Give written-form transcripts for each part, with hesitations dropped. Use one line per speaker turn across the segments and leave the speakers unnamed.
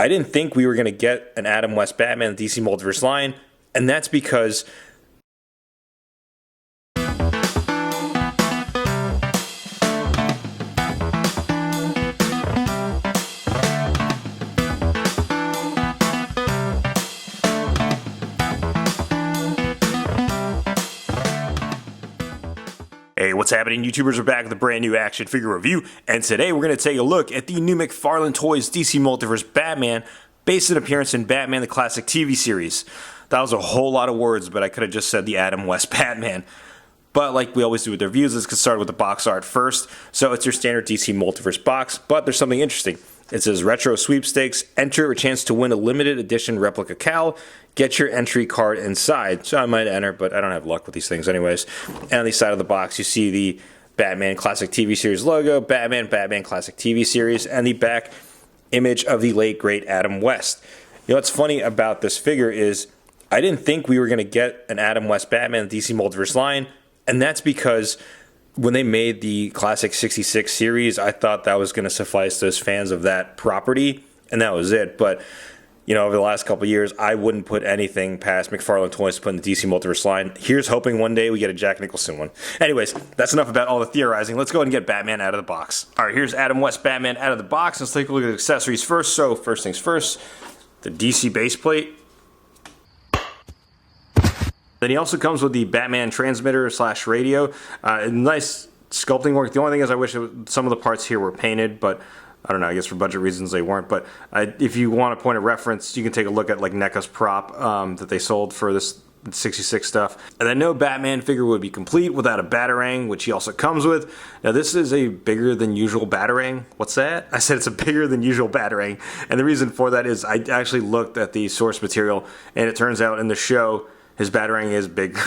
I didn't think we were going to get an Adam West Batman DC Multiverse line, and that's because Hey, what's happening, YouTubers? We're back with a brand new action figure review, and today we're going to take a look at the new McFarlane Toys DC Multiverse Batman, based on appearance in Batman the Classic TV series. That was a whole lot of words, but I could have just said the Adam West Batman. But like we always do with the reviews, let's get started with the box art first. So it's your standard DC Multiverse box, but there's something interesting. It says Retro Sweepstakes, enter a chance to win a limited edition replica Cal. Get your entry card inside. So I might enter, but I don't have luck with these things anyways. And on the side of the box, you see the Batman Classic TV Series logo, Batman Classic TV Series, and the back image of the late, great Adam West. You know what's funny about this figure is I didn't think we were going to get an Adam West Batman DC Multiverse line, and that's because when they made the Classic 66 series, I thought that was going to suffice those fans of that property, and that was it. But you know, over the last couple of years, I wouldn't put anything past McFarlane Toys to put in the DC Multiverse line. Here's hoping one day we get a Jack Nicholson one. Anyways, that's enough about all the theorizing. Let's go ahead and get Batman out of the box. All right, here's Adam West Batman out of the box. Let's take a look at accessories first. So first things first, the DC base plate. Then he also comes with the Batman transmitter / radio. Nice sculpting work. The only thing is I wish some of the parts here were painted, but I don't know, I guess for budget reasons they weren't. But if you want a point of reference, you can take a look at like NECA's prop that they sold for this 66 stuff. And then no Batman figure would be complete without a Batarang, which he also comes with. Now this is a bigger than usual Batarang. What's that? I said it's a bigger than usual Batarang. And the reason for that is I actually looked at the source material, and it turns out in the show his Batarang is big.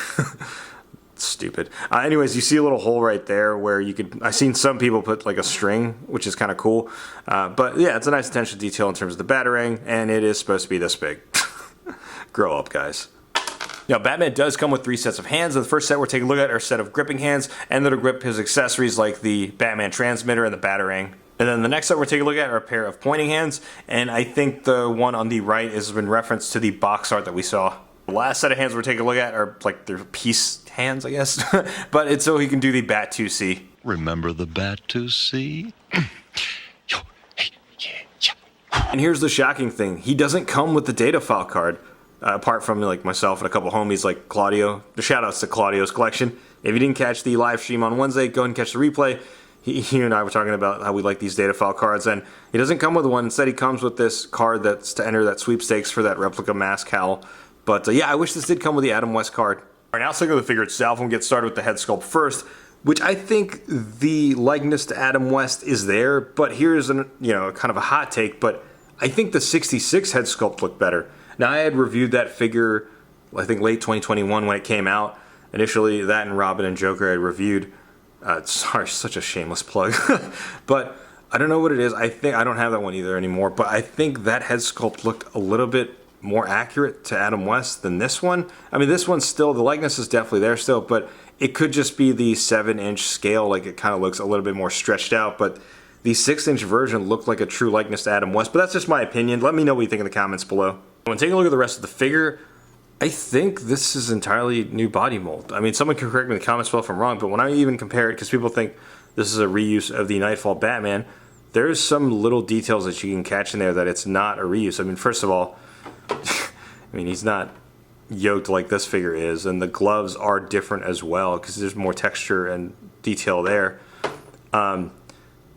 Stupid. Anyways, you see a little hole right there where you could, I've seen some people put like a string, which is kind of cool. But yeah, it's a nice attention to detail in terms of the Batarang, and it is supposed to be this big. Grow up, guys. Now, Batman does come with 3 sets of hands. The first set we're taking a look at are a set of gripping hands, and that'll grip his accessories like the Batman transmitter and the Batarang. And then the next set we're taking a look at are a pair of pointing hands, and I think the one on the right is in reference to the box art that we saw. The last set of hands we're taking a look at are like their piece hands, I guess. But it's so he can do the Bat 2C.
Remember the Bat 2C? Yo, hey, yeah.
And here's the shocking thing. He doesn't come with the data file card. Apart from like myself and a couple homies like Claudio. The shout outs to Claudio's collection. If you didn't catch the live stream on Wednesday, go ahead and catch the replay. He and I were talking about how we like these data file cards, and he doesn't come with one. Instead, he comes with this card that's to enter that sweepstakes for that replica mask Hal. But yeah, I wish this did come with the Adam West card. All right, now let's look at the figure itself. We'll get started with the head sculpt first, which I think the likeness to Adam West is there. But here's kind of a hot take. But I think the 66 head sculpt looked better. Now I had reviewed that figure, I think late 2021 when it came out. Initially, that and Robin and Joker I had reviewed. Sorry, such a shameless plug. But I don't know what it is. I think I don't have that one either anymore. But I think that head sculpt looked a little bit more accurate to Adam West than this one. I mean, this one's still, the likeness is definitely there still, but it could just be the 7-inch scale, like it kind of looks a little bit more stretched out, but the 6-inch version looked like a true likeness to Adam West, but that's just my opinion. Let me know what you think in the comments below. When taking a look at the rest of the figure, I think this is entirely new body mold. I mean, someone can correct me in the comments below if I'm wrong, but when I even compare it, because people think this is a reuse of the Nightfall Batman, there's some little details that you can catch in there that it's not a reuse. I mean, first of all, I mean, he's not yoked like this figure is, and the gloves are different as well because there's more texture and detail there. And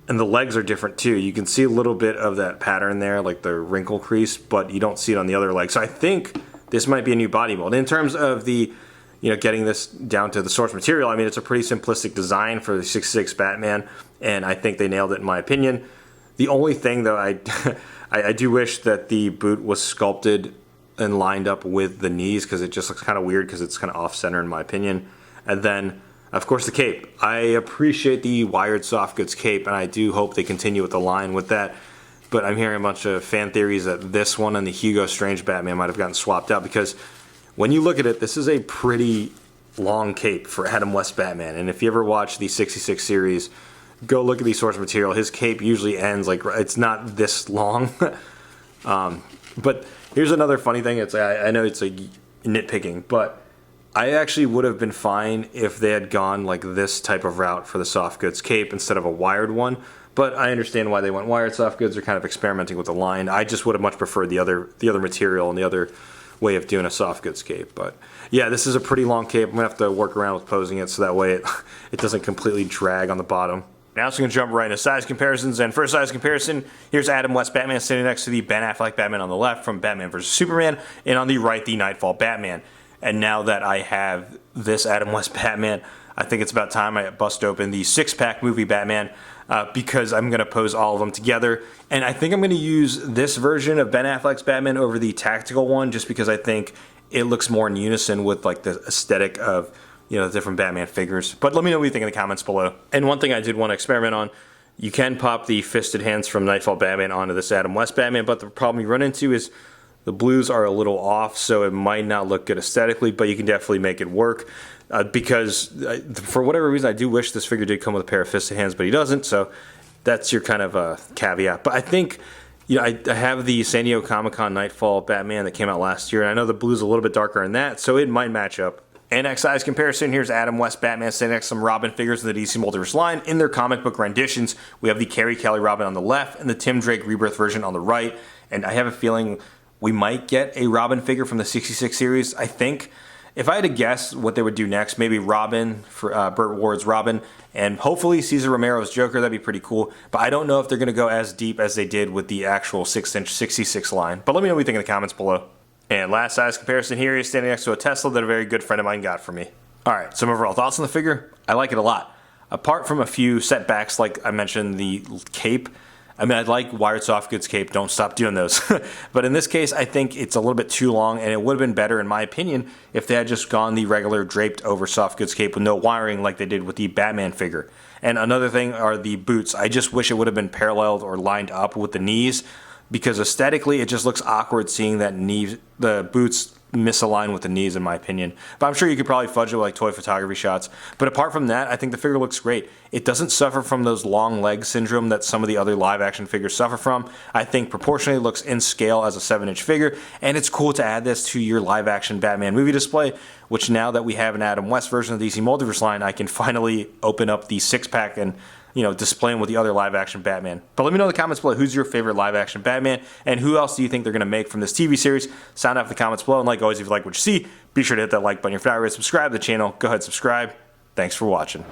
the legs are different too. You can see a little bit of that pattern there, like the wrinkle crease, but you don't see it on the other leg. So I think this might be a new body mold. In terms of the, getting this down to the source material, I mean, it's a pretty simplistic design for the 66 Batman, and I think they nailed it in my opinion. The only thing though, I do wish that the boot was sculpted and lined up with the knees because it just looks kind of weird because it's kind of off-center in my opinion. And then, of course, the cape. I appreciate the Wired Soft Goods cape, and I do hope they continue with the line with that. But I'm hearing a bunch of fan theories that this one and the Hugo Strange Batman might have gotten swapped out because when you look at it, this is a pretty long cape for Adam West Batman. And if you ever watch the 66 series, go look at the source material. His cape usually ends like, it's not this long. But here's another funny thing. I know it's like nitpicking, but I actually would have been fine if they had gone like this type of route for the soft goods cape instead of a wired one. But I understand why they went wired soft goods. They're kind of experimenting with the line. I just would have much preferred the other material and the other way of doing a soft goods cape. But yeah, this is a pretty long cape. I'm gonna have to work around with posing it so that way it doesn't completely drag on the bottom. Now it's going to jump right into size comparisons, and for a size comparison, here's Adam West Batman sitting next to the Ben Affleck Batman on the left from Batman vs. Superman, and on the right, the Nightfall Batman. And now that I have this Adam West Batman, I think it's about time I bust open the six-pack movie Batman, because I'm going to pose all of them together. And I think I'm going to use this version of Ben Affleck's Batman over the tactical one, just because I think it looks more in unison with like the aesthetic of the different Batman figures. But let me know what you think in the comments below. And one thing I did want to experiment on, you can pop the fisted hands from Nightfall Batman onto this Adam West Batman, but the problem you run into is the blues are a little off, so it might not look good aesthetically, but you can definitely make it work. Because for whatever reason, I do wish this figure did come with a pair of fisted hands, but he doesn't, so that's your kind of caveat. But I think, I have the San Diego Comic-Con Nightfall Batman that came out last year, and I know the blue's a little bit darker in that, so it might match up. And next size comparison, here's Adam West Batman sitting next to some Robin figures in the DC Multiverse line in their comic book renditions. We have the Carrie Kelly Robin on the left and the Tim Drake Rebirth version on the right. And I have a feeling we might get a Robin figure from the 66 series, I think. If I had to guess what they would do next, maybe Robin, for Burt Ward's Robin, and hopefully Cesar Romero's Joker. That'd be pretty cool. But I don't know if they're going to go as deep as they did with the actual 6-inch 66 line. But let me know what you think in the comments below. And last size comparison here is standing next to a Tesla that a very good friend of mine got for me. Alright, some overall thoughts on the figure. I like it a lot. Apart from a few setbacks, like I mentioned, the cape. I mean, I like wired soft goods cape. Don't stop doing those. But in this case, I think it's a little bit too long, and it would have been better, in my opinion, if they had just gone the regular draped over soft goods cape with no wiring like they did with the Batman figure. And another thing are the boots. I just wish it would have been paralleled or lined up with the knees, because aesthetically it just looks awkward seeing that the boots misalign with the knees, in my opinion. But I'm sure you could probably fudge it with like toy photography shots. But apart from that, I think the figure looks great. It doesn't suffer from those long leg syndrome that some of the other live action figures suffer from. I think proportionally looks in scale as a 7-inch figure, and it's cool to add this to your live action Batman movie display, which now that we have an Adam West version of the DC Multiverse line, I can finally open up the 6-pack and display them with the other live-action Batman. But let me know in the comments below who's your favorite live-action Batman, and who else do you think they're going to make from this TV series. Sound off in the comments below, and like always, if you like what you see, be sure to hit that like button. If you're not already subscribed to the channel, go ahead and subscribe. Thanks for watching.